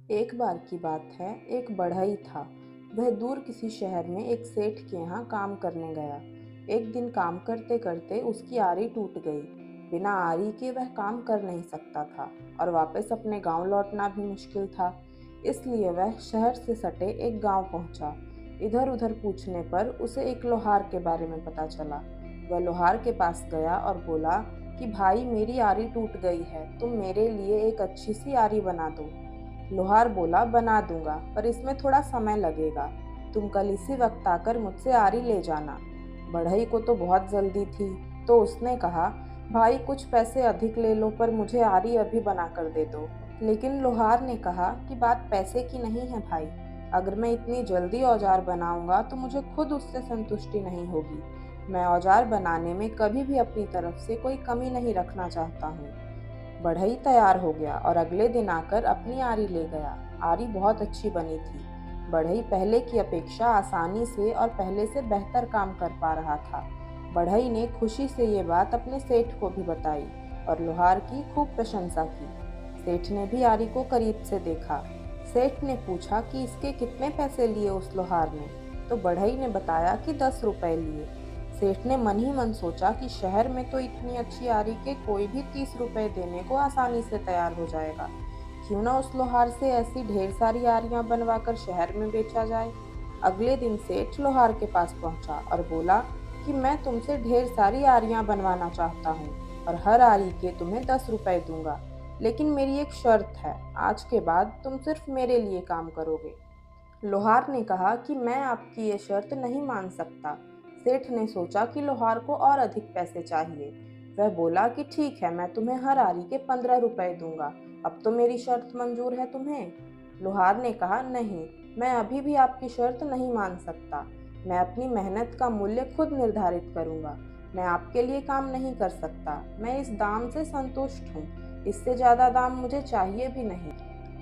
एक बार की बात है, एक बढ़ई था। वह दूर किसी शहर में एक सेठ के यहाँ काम करने गया। एक दिन काम करते करते उसकी आरी टूट गई। बिना आरी के वह काम कर नहीं सकता था और वापस अपने गांव लौटना भी मुश्किल था। इसलिए वह शहर से सटे एक गांव पहुंचा। इधर उधर पूछने पर उसे एक लोहार के बारे में पता चला। वह लोहार के पास गया और बोला कि भाई, मेरी आरी टूट गई है, तुम मेरे लिए एक अच्छी सी आरी बना दो। लोहार बोला, बना दूंगा, पर इसमें थोड़ा समय लगेगा। तुम कल इसी वक्त आकर मुझसे आरी ले जाना। बढ़ई को तो बहुत जल्दी थी, तो उसने कहा, भाई कुछ पैसे अधिक ले लो, पर मुझे आरी अभी बना कर दे दो। लेकिन लोहार ने कहा कि बात पैसे की नहीं है भाई। अगर मैं इतनी जल्दी औजार बनाऊंगा तो मुझे खुद उससे संतुष्टि नहीं होगी। मैं औजार बनाने में कभी भी अपनी तरफ से कोई कमी नहीं रखना चाहता हूँ। बढ़ई तैयार हो गया और अगले दिन आकर अपनी आरी ले गया। आरी बहुत अच्छी बनी थी। बढ़ई पहले की अपेक्षा आसानी से और पहले से बेहतर काम कर पा रहा था। बढ़ई ने खुशी से ये बात अपने सेठ को भी बताई और लोहार की खूब प्रशंसा की। सेठ ने भी आरी को करीब से देखा। सेठ ने पूछा कि इसके कितने पैसे लिए उस लोहार ने। तो बढ़ई ने बताया कि 10 रुपए लिए। सेठ ने मन ही मन सोचा कि शहर में तो इतनी अच्छी आरी के कोई भी 30 रुपए देने को आसानी से तैयार हो जाएगा। क्यों ना उस लोहार से ऐसी ढेर सारी आरियां बनवाकर शहर में बेचा जाए। अगले दिन सेठ लोहार के पास पहुंचा और बोला कि मैं तुमसे ढेर सारी आरियां बनवाना चाहता हूँ और हर आरी के तुम्हें 10 रुपए दूंगा। लेकिन मेरी एक शर्त है, आज के बाद तुम सिर्फ मेरे लिए काम करोगे। लोहार ने कहा कि मैं आपकी ये शर्त नहीं मान सकता। सेठ ने सोचा कि लोहार को और अधिक पैसे चाहिए। वह बोला कि ठीक है, मैं तुम्हें हर आरी के 15 रुपए दूंगा। अब तो मेरी शर्त मंजूर है तुम्हें। लोहार ने कहा, नहीं, मैं अभी भी आपकी शर्त नहीं मान सकता। मैं अपनी मेहनत का मूल्य खुद निर्धारित करूंगा। मैं आपके लिए काम नहीं कर सकता। मैं इस दाम से संतुष्ट हूँ। इससे ज्यादा दाम मुझे चाहिए भी नहीं।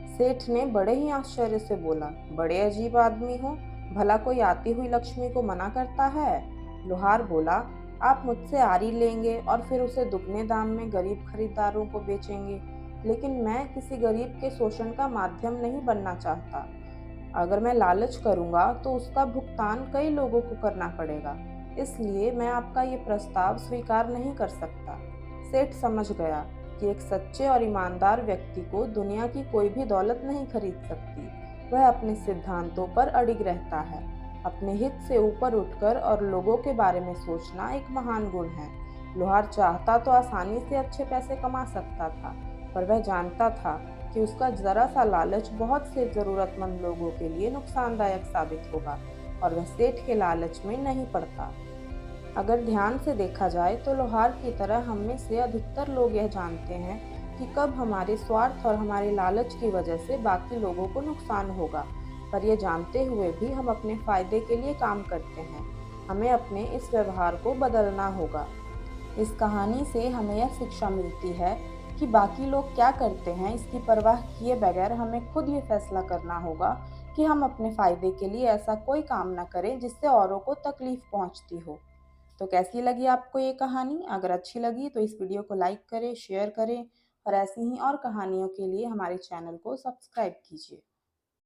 सेठ ने बड़े ही आश्चर्य से बोला, बड़े अजीब आदमी हो, भला कोई आती हुई लक्ष्मी को मना करता है। लोहार बोला, आप मुझसे आरी लेंगे और फिर उसे दुगने दाम में गरीब खरीदारों को बेचेंगे, लेकिन मैं किसी गरीब के शोषण का माध्यम नहीं बनना चाहता। अगर मैं लालच करूंगा तो उसका भुगतान कई लोगों को करना पड़ेगा। इसलिए मैं आपका ये प्रस्ताव स्वीकार नहीं कर सकता। सेठ समझ गया कि एक सच्चे और ईमानदार व्यक्ति को दुनिया की कोई भी दौलत नहीं खरीद सकती। वह अपने सिद्धांतों पर अडिग रहता है। अपने हित से ऊपर उठकर और लोगों के बारे में सोचना एक महान गुण है। लोहार चाहता तो आसानी से अच्छे पैसे कमा सकता था, पर वह जानता था कि उसका जरा सा लालच बहुत से जरूरतमंद लोगों के लिए नुकसानदायक साबित होगा और वह सेठ के लालच में नहीं पड़ता। अगर ध्यान से देखा जाए तो लोहार की तरह हम में से अधिकतर लोग यह जानते हैं कि कब हमारे स्वार्थ और हमारे लालच की वजह से बाकी लोगों को नुकसान होगा, पर यह जानते हुए भी हम अपने फायदे के लिए काम करते हैं। हमें अपने इस व्यवहार को बदलना होगा। इस कहानी से हमें यह शिक्षा मिलती है कि बाकी लोग क्या करते हैं इसकी परवाह किए बगैर हमें खुद ये फैसला करना होगा कि हम अपने फायदे के लिए ऐसा कोई काम न करें जिससे औरों को तकलीफ पहुंचती हो। तो कैसी लगी आपको ये कहानी? अगर अच्छी लगी तो इस वीडियो को लाइक करें, शेयर करें और ऐसी ही और कहानियों के लिए हमारे चैनल को सब्सक्राइब कीजिए।